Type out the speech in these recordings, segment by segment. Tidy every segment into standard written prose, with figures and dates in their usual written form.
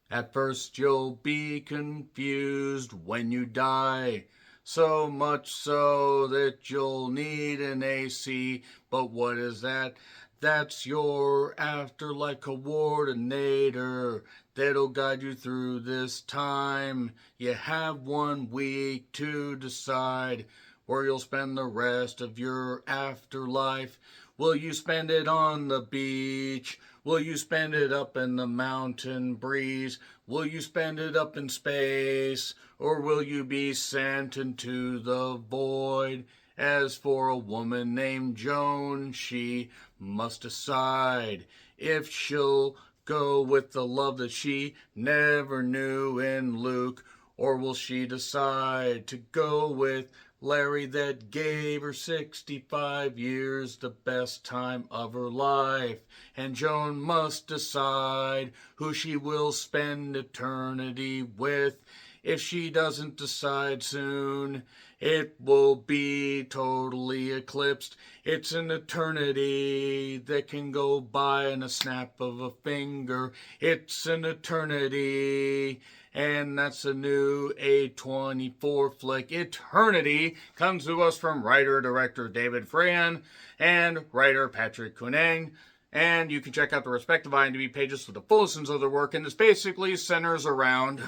At first you'll be confused when you die, so much so that you'll need an AC. But what is that? That's your afterlife coordinator that'll guide you through this time. You have 1 week to decide where you'll spend the rest of your afterlife. Will you spend it on the beach? Will you spend it up in the mountain breeze? Will you spend it up in space? Or will you be sent into the void? As for a woman named Joan, she must decide if she'll go with the love that she never knew in Luke, or will she decide to go with Larry that gave her 65 years, the best time of her life? And Joan must decide who she will spend eternity with. If she doesn't decide soon, it will be totally eclipsed. It's an eternity that can go by in a snap of a finger. It's an eternity, and that's a new A24 flick. Eternity comes to us from writer-director David Freyan and writer Patrick Cunang. And you can check out the respective IMDb pages for the full listens of their work, and this basically centers around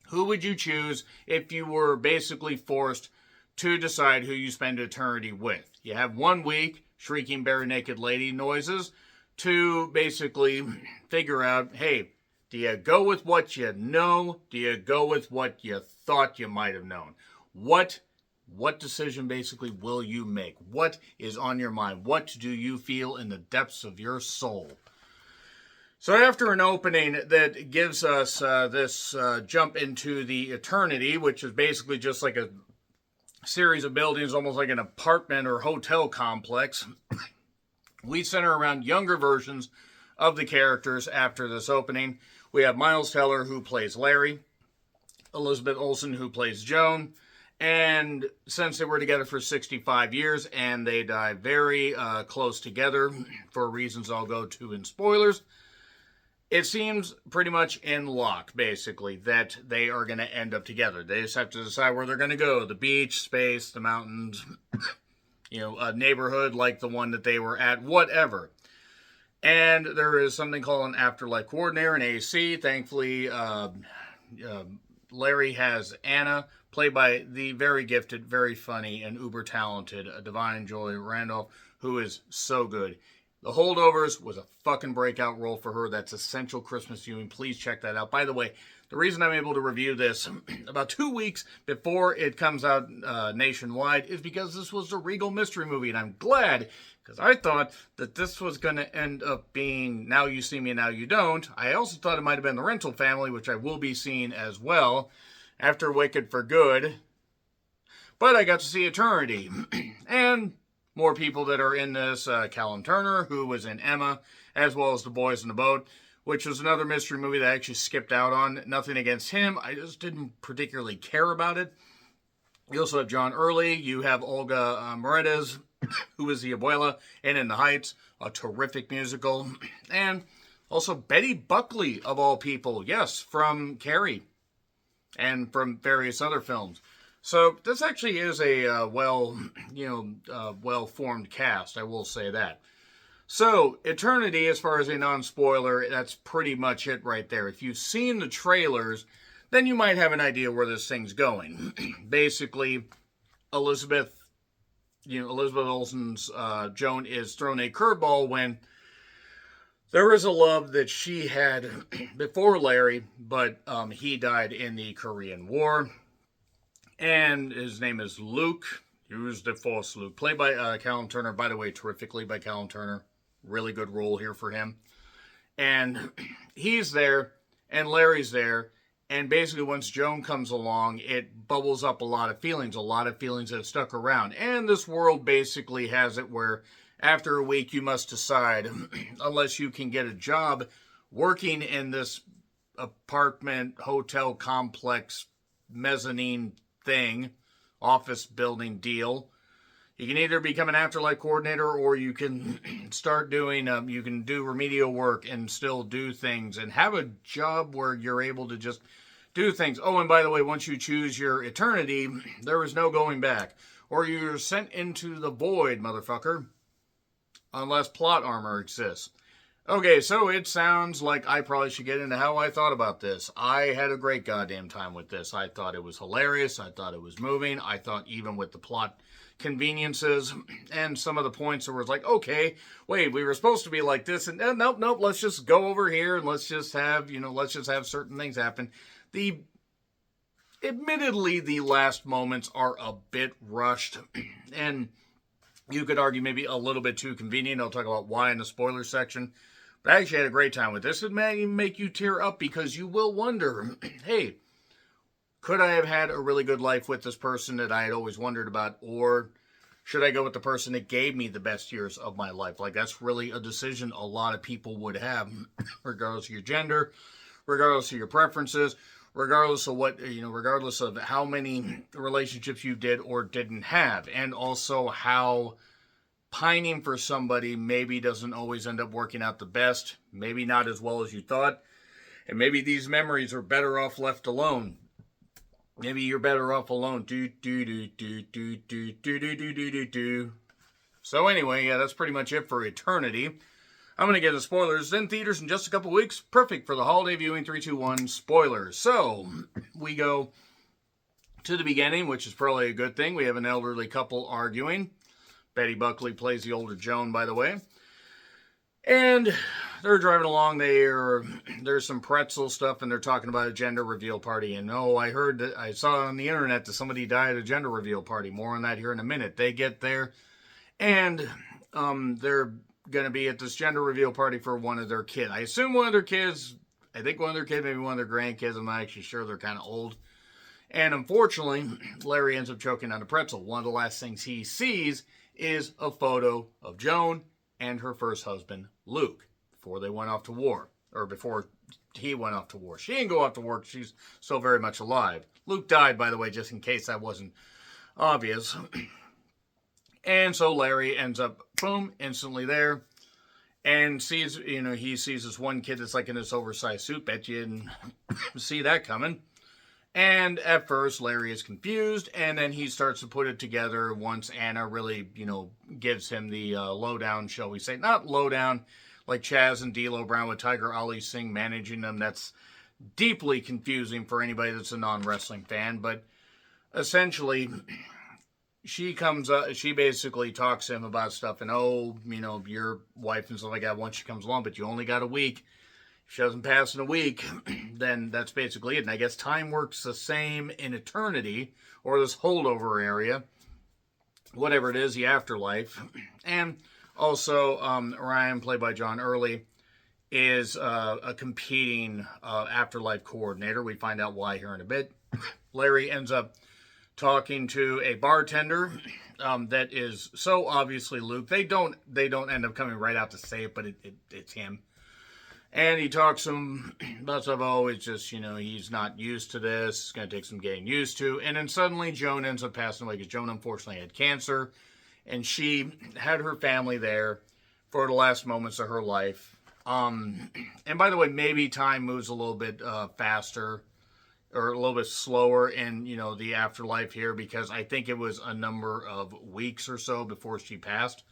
who would you choose if you were basically forced to decide who you spend eternity with. You have 1 week, shrieking bare naked lady noises, to basically figure out, hey, do you go with what you know? Do you go with what you thought you might have known? What decision basically will you make? What is on your mind? What do you feel in the depths of your soul? So after an opening that gives us this jump into the eternity, which is basically just like a series of buildings, almost like an apartment or hotel complex, we center around younger versions of the characters after this opening. We have Miles Teller, who plays Larry, Elizabeth Olsen, who plays Joan, and since they were together for 65 years and they die very close together for reasons I'll go to in spoilers, it seems pretty much in lock, basically, that they are going to end up together. They just have to decide where they're going to go. The beach, space, the mountains, a neighborhood like the one that they were at, whatever. And there is something called an afterlife coordinator, an AC. Thankfully, Larry has Anna, played by the very gifted, very funny, and uber talented Divine Joy Randolph, who is so good. The Holdovers was a fucking breakout role for her. That's essential Christmas viewing. Please check that out. By the way, the reason I'm able to review this about 2 weeks before it comes out nationwide is because this was a Regal mystery movie, and I'm glad, because I thought that this was going to end up being Now You See Me, Now You Don't. I also thought it might have been The Rental Family, which I will be seeing as well after Wicked for Good. But I got to see Eternity, and more people that are in this. Callum Turner, who was in Emma, as well as The Boys in the Boat, which was another mystery movie that I actually skipped out on. Nothing against him. I just didn't particularly care about it. You also have John Early. You have Olga Moretz, who is the abuela in In the Heights, a terrific musical. And also Betty Buckley, of all people. Yes, from Carrie and from various other films. So this actually is a well-formed cast, I will say that. So Eternity, as far as a non-spoiler, that's pretty much it right there. If you've seen the trailers, then you might have an idea where this thing's going. Basically, Elizabeth Olsen's Joan is thrown a curveball when there is a love that she had before Larry, but he died in the Korean War. And his name is Luke. Use the Force Luke. Played by Callum Turner. By the way, terrifically by Callum Turner. Really good role here for him. And he's there, and Larry's there. And basically, once Joan comes along, it bubbles up a lot of feelings. A lot of feelings that have stuck around. And this world basically has it where after a week, you must decide, unless you can get a job working in this apartment, hotel complex, mezzanine thing, office building deal, You can either become an afterlife coordinator, or you can start doing, you can do remedial work and still do things and have a job where you're able to just do things. Oh, and by the way, once you choose your eternity, there is no going back. Or you're sent into the void, motherfucker. Unless plot armor exists. Okay, so it sounds like I probably should get into how I thought about this. I had a great goddamn time with this. I thought it was hilarious. I thought it was moving. I thought even with the plot conveniences and some of the points that was like, okay, wait, we were supposed to be like this, and nope, let's just go over here and let's just have certain things happen. Admittedly, the last moments are a bit rushed, and you could argue maybe a little bit too convenient. I'll talk about why in the spoiler section. But I actually had a great time with this. It may make you tear up because you will wonder, hey, could I have had a really good life with this person that I had always wondered about? Or should I go with the person that gave me the best years of my life? Like, that's really a decision a lot of people would have, regardless of your gender, regardless of your preferences, regardless of regardless of how many relationships you did or didn't have, and also how pining for somebody maybe doesn't always end up working out the best, maybe not as well as you thought, and maybe these memories are better off left alone. Maybe you're better off alone. So anyway, yeah, that's pretty much it for Eternity. I'm going to get the spoilers in theaters in just a couple weeks. Perfect for the holiday viewing. 3, 2, 1, spoilers. So, we go to the beginning, which is probably a good thing. We have an elderly couple arguing. Betty Buckley plays the older Joan, by the way. And they're driving along. There's some pretzel stuff, and they're talking about a gender reveal party. And I saw on the internet that somebody died at a gender reveal party. More on that here in a minute. They get there, and they're going to be at this gender reveal party for one of their kids. I assume one of their kids. I think one of their kids, maybe one of their grandkids. I'm not actually sure. They're kind of old. And unfortunately, Larry ends up choking on a pretzel. One of the last things he sees is a photo of Joan and her first husband, Luke, before they went off to war. Or before he went off to war. She didn't go off to war. She's still very much alive. Luke died, by the way, just in case that wasn't obvious. And so Larry ends up, boom, instantly there. And he sees this one kid that's like in this oversized suit. Bet you didn't see that coming. And at first, Larry is confused, and then he starts to put it together once Anna really, gives him the lowdown, shall we say. Not lowdown, like Chaz and D'Lo Brown with Tiger Ali Singh managing them. That's deeply confusing for anybody that's a non-wrestling fan. But essentially, she comes up, she basically talks to him about stuff, and your wife and stuff like that once she comes along, but you only got a week. If she doesn't pass in a week, then that's basically it. And I guess time works the same in Eternity, or this holdover area, whatever it is, the afterlife. And also, Ryan, played by John Early, is a competing afterlife coordinator. We find out why here in a bit. Larry ends up talking to a bartender that is so obviously Luke. They don't end up coming right out to say it, but it's him. And he talks to him about stuff. Oh, it's just, he's not used to this. It's going to take some getting used to. And then suddenly Joan ends up passing away because Joan unfortunately had cancer. And she had her family there for the last moments of her life. And by the way, maybe time moves a little bit faster or a little bit slower in, the afterlife here, because I think it was a number of weeks or so before she passed.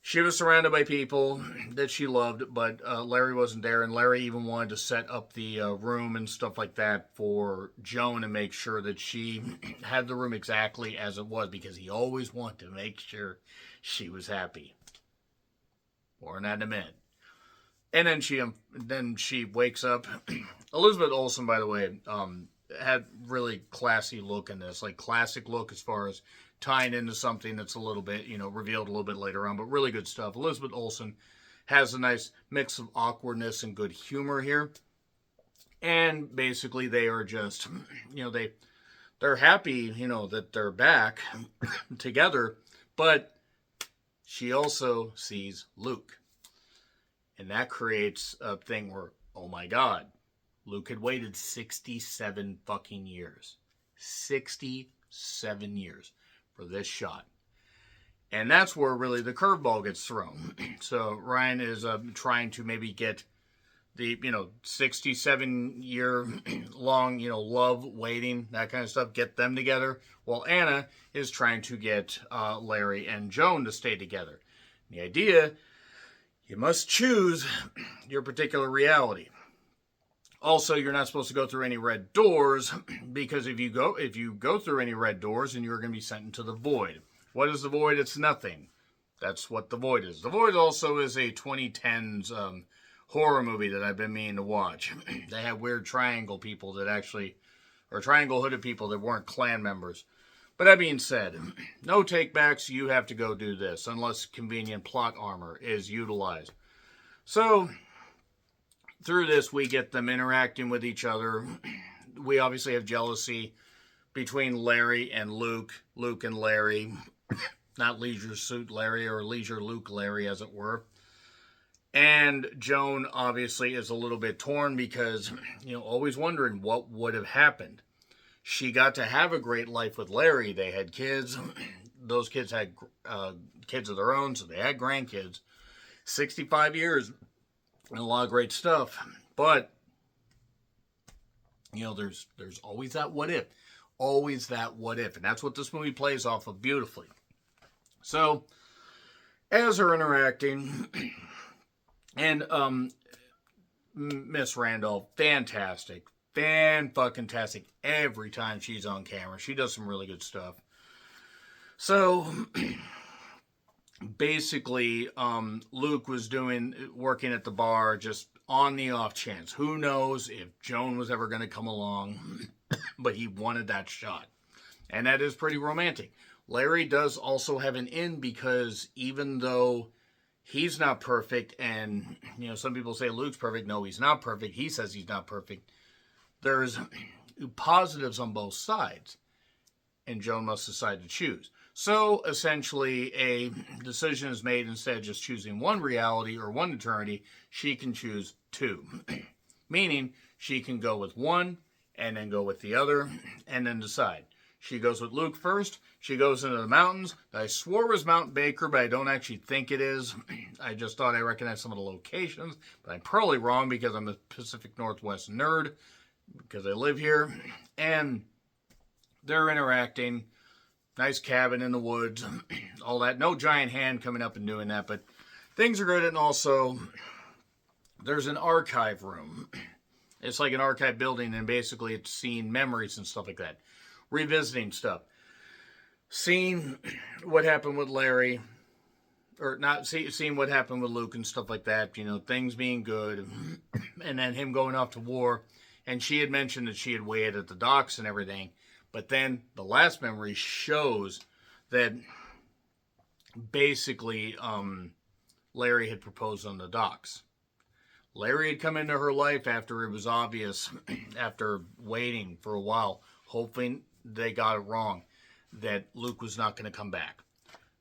She was surrounded by people that she loved, but Larry wasn't there, and Larry even wanted to set up the room and stuff like that for Joan and make sure that she had the room exactly as it was, because he always wanted to make sure she was happy. More on that in a minute. And then she wakes up. Elizabeth Olsen, by the way, had really classy look in this, like classic look as far as tying into something that's a little bit, revealed a little bit later on, but really good stuff. Elizabeth Olsen has a nice mix of awkwardness and good humor here. And basically they are just, they're happy, that they're back together, but she also sees Luke. And that creates a thing where, oh my God, Luke had waited 67 fucking years. 67 years for this shot. And that's where really the curveball gets thrown. So Ryan is trying to maybe get the 67-year long love waiting, that kind of stuff, get them together, while Anna is trying to get Larry and Joan to stay together. The idea, you must choose your particular reality. Also, you're not supposed to go through any red doors, because if you go through any red doors, then you're going to be sent into the void. What is the void? It's nothing. That's what the void is. The void also is a 2010s horror movie that I've been meaning to watch. They had weird triangle people that actually, or triangle hooded people that weren't Klan members. But that being said, no takebacks. You have to go do this unless convenient plot armor is utilized. So through this, we get them interacting with each other. We obviously have jealousy between Larry and Luke, Luke and Larry, not Leisure Suit Larry or Leisure Luke Larry, as it were. And Joan obviously is a little bit torn because, always wondering what would have happened. She got to have a great life with Larry. They had kids. Those kids had kids of their own, so they had grandkids. 65 years and a lot of great stuff. But, there's always that what if. Always that what if. And that's what this movie plays off of beautifully. So, as they're interacting, and Miss Randolph, fantastic. Fan-fucking-tastic every time she's on camera. She does some really good stuff. So, basically, Luke was working at the bar just on the off chance. Who knows if Joan was ever going to come along, but he wanted that shot. And that is pretty romantic. Larry does also have an in because even though he's not perfect, and, some people say Luke's perfect. No, he's not perfect. He says he's not perfect. There's positives on both sides, and Joan must decide to choose. So, essentially, a decision is made. Instead of just choosing one reality or one eternity, she can choose two. Meaning, she can go with one, and then go with the other, and then decide. She goes with Luke first. She goes into the mountains. I swore it was Mount Baker, but I don't actually think it is. I just thought I recognized some of the locations, but I'm probably wrong because I'm a Pacific Northwest nerd, because I live here. And they're interacting. Nice cabin in the woods, all that. No giant hand coming up and doing that, but things are good. And also, there's an archive room. It's like an archive building, and basically it's seeing memories and stuff like that. Revisiting stuff. Seeing what happened with Larry, or not seeing what happened with Luke and stuff like that, things being good, and then him going off to war. And she had mentioned that she had waited at the docks and everything. But then the last memory shows that basically Larry had proposed on the docks. Larry had come into her life after it was obvious, after waiting for a while, hoping they got it wrong, that Luke was not going to come back.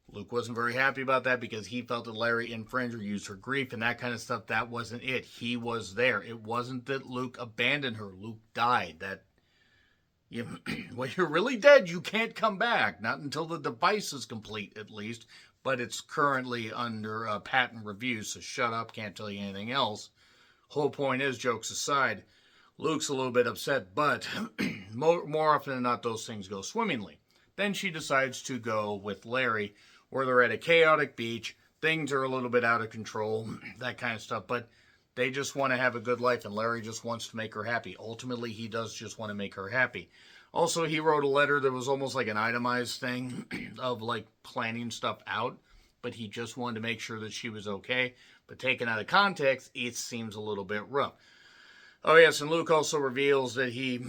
Luke wasn't very happy about that because he felt that Larry infringed or used her grief and that kind of stuff. That wasn't it. He was there. It wasn't that Luke abandoned her. Luke died. When you're really dead, you can't come back. Not until the device is complete, at least. But it's currently under patent review, so shut up. Can't tell you anything else. Whole point is, jokes aside, Luke's a little bit upset, but more often than not, those things go swimmingly. Then she decides to go with Larry, where they're at a chaotic beach. Things are a little bit out of control, that kind of stuff, but they just want to have a good life, and Larry just wants to make her happy. Ultimately, he does just want to make her happy. Also, he wrote a letter that was almost like an itemized thing of like planning stuff out, but he just wanted to make sure that she was okay. But taken out of context, it seems a little bit rough. Oh yes, and Luke also reveals that he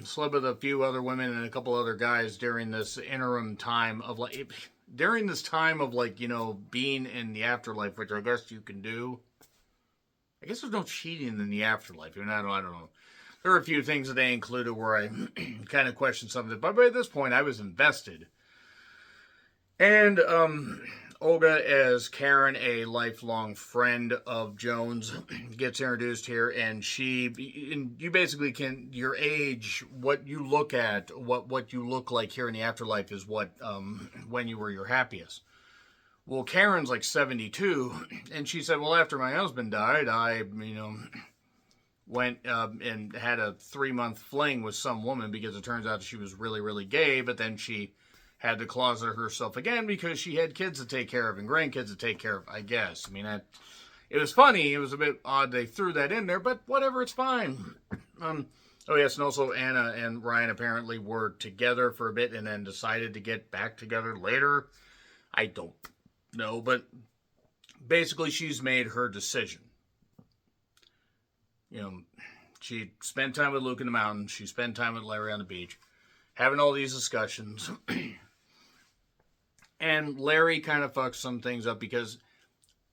slept with a few other women and a couple other guys during this interim time of being in the afterlife, which I guess you can do. I guess there's no cheating in the afterlife. I don't know. There are a few things that they included where I kind of questioned something, but by this point I was invested. And Olga, as Karen, a lifelong friend of Joan's, gets introduced here, and you basically can, your age, what you look at, what you look like here in the afterlife is what, when you were your happiest. Well, Karen's like 72, and she said, well, after my husband died, I, went and had a 3-month fling with some woman because it turns out she was really, really gay, but then she had to closet herself again because she had kids to take care of and grandkids to take care of, I guess. It was funny. It was a bit odd they threw that in there, but whatever, it's fine. Oh, yes, and also Anna and Ryan apparently were together for a bit and then decided to get back together later. I don't know, but basically she's made her decision. She spent time with Luke in the mountains. She spent time with Larry on the beach, having all these discussions. And Larry kind of fucks some things up because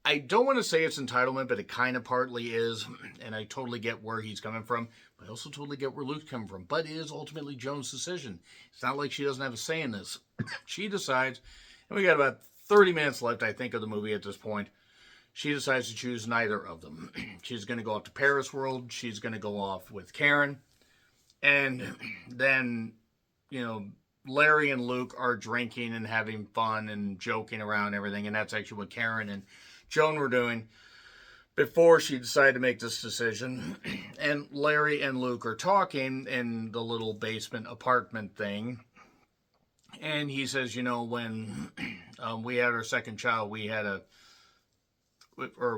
I don't want to say it's entitlement, but it kind of partly is. And I totally get where he's coming from. But I also totally get where Luke's coming from. But it is ultimately Joan's decision. It's not like she doesn't have a say in this. She decides, and we got about 30 minutes left, I think, of the movie at this point. She decides to choose neither of them. She's going to go off to Paris World. She's going to go off with Karen. And then, Larry and Luke are drinking and having fun and joking around and everything. And that's actually what Karen and Joan were doing before she decided to make this decision. And Larry and Luke are talking in the little basement apartment thing. And he says, when we had our second child,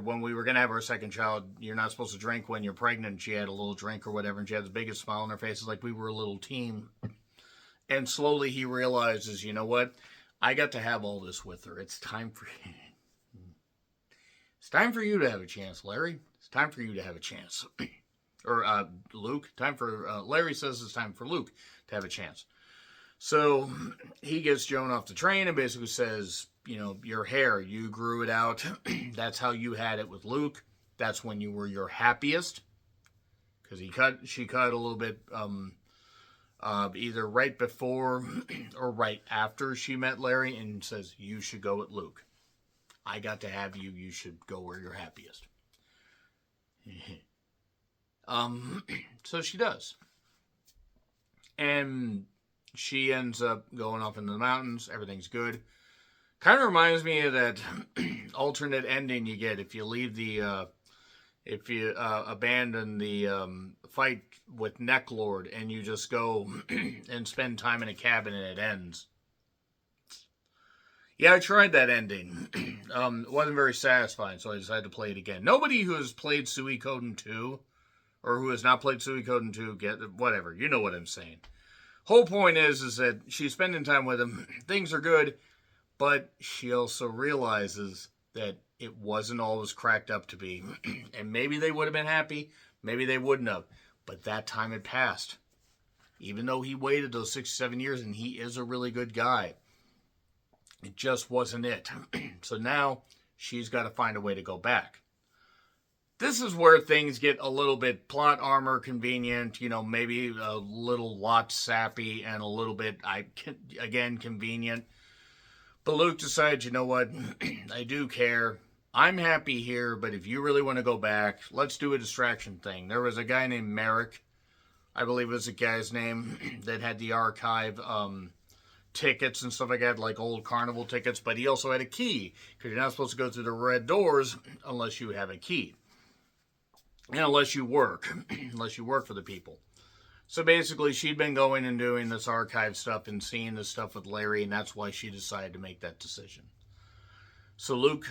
when we were going to have our second child, you're not supposed to drink when you're pregnant. She had a little drink or whatever, and she had the biggest smile on her face. It's like we were a little team. And slowly he realizes, you know what? I got to have all this with her. It's time for you to have a chance, Larry. It's time for you to have a chance. Or Luke. Larry says it's time for Luke to have a chance. So he gets Joan off the train and basically says, your hair, you grew it out. That's how you had it with Luke. That's when you were your happiest. Because she cut a little bit, either right before or right after she met Larry, and says, you should go with Luke. I got to have you. You should go where you're happiest. So she does. And she ends up going off into the mountains. Everything's good. Kind of reminds me of that alternate ending you get if you leave if you abandon the fight with Necklord and you just go and spend time in a cabin and it ends. Yeah, I tried that ending. It wasn't very satisfying, so I decided to play it again. Nobody who has played Suikoden 2, or who has not played Suikoden 2, whatever. You know what I'm saying. Whole point is that she's spending time with him. Things are good. But she also realizes that it wasn't always cracked up to be. And maybe they would have been happy. Maybe they wouldn't have. But that time had passed. Even though he waited those 6-7 years and he is a really good guy. It just wasn't it. So now she's got to find a way to go back. This is where things get a little bit plot armor convenient. Maybe a little lot sappy and a little bit, again, convenient. But Luke decides, you know what, I do care. I'm happy here, but if you really want to go back, let's do a distraction thing. There was a guy named Merrick, I believe was the guy's name, that had the archive tickets and stuff like that, like old carnival tickets, but he also had a key, because you're not supposed to go through the red doors unless you have a key. And unless you work for the people. So basically, she'd been going and doing this archive stuff and seeing this stuff with Larry, and that's why she decided to make that decision. So Luke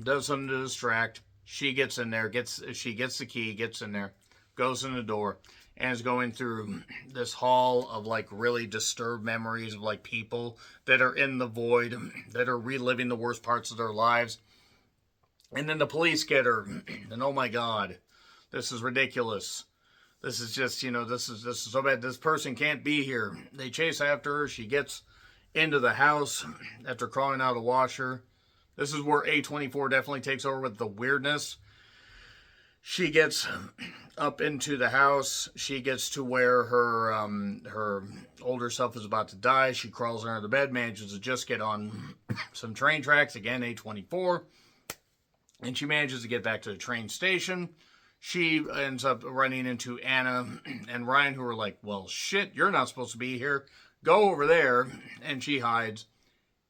does something to distract. She gets in there, she gets the key, gets in there, goes in the door, and is going through this hall of like really disturbed memories of like people that are in the void, that are reliving the worst parts of their lives. And then the police get her, and oh my God, this is ridiculous. This is just, this is so bad. This person can't be here. They chase after her. She gets into the house after crawling out of the washer. This is where A24 definitely takes over with the weirdness. She gets up into the house. She gets to where her older self is about to die. She crawls under the bed, manages to just get on some train tracks. Again, A24. And she manages to get back to the train station. She ends up running into Anna and Ryan, who are like, well, shit, you're not supposed to be here. Go over there. And she hides.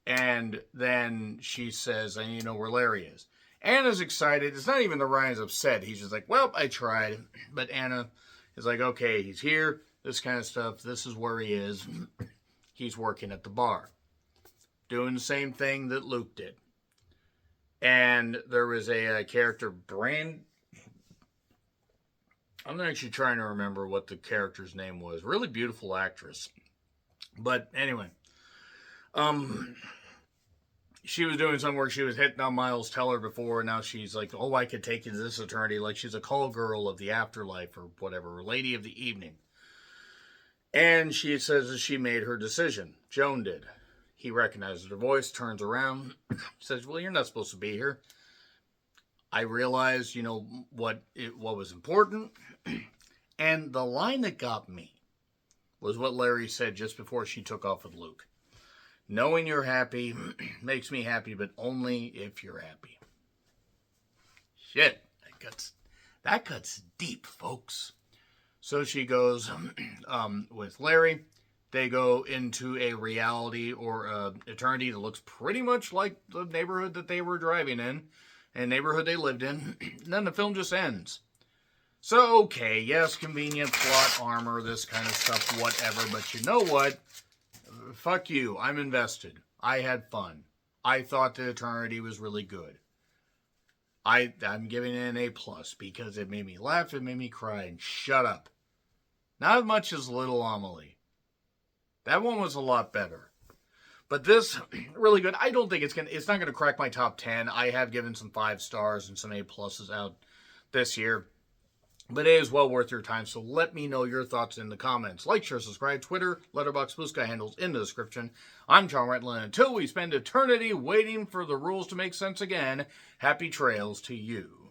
And then she says, I need to know where Larry is. Anna's excited. It's not even that Ryan's upset. He's just like, well, I tried. But Anna is like, okay, he's here. This kind of stuff. This is where he is. He's working at the bar. Doing the same thing that Luke did. And there was a character, I'm actually trying to remember what the character's name was. Really beautiful actress. But anyway, she was doing some work. She was hitting on Miles Teller before, and now she's like, oh, I could take you to this attorney. Like she's a call girl of the afterlife or whatever, or lady of the evening. And she says that she made her decision. Joan did. He recognizes her voice, turns around, says, well, you're not supposed to be here. I realized, what was important. And the line that got me was what Larry said just before she took off with Luke. Knowing you're happy makes me happy, but only if you're happy. Shit, that cuts deep, folks. So she goes with Larry. They go into a reality or eternity that looks pretty much like the neighborhood that they were driving in and neighborhood they lived in. And then the film just ends. So, okay, yes, convenient plot armor, this kind of stuff, whatever. But you know what? Fuck you. I'm invested. I had fun. I thought the eternity was really good. I'm giving it an A+ because it made me laugh, it made me cry, and shut up. Not as much as Little Amelie. That one was a lot better. But this, really good. I don't think it's not gonna crack my top 10. I have given some 5 stars and some A+ out this year. But it is well worth your time, so let me know your thoughts in the comments. Like, share, subscribe, Twitter, Letterboxd, Blue Sky handles in the description. I'm John Retlin. Until we spend eternity waiting for the rules to make sense again, happy trails to you.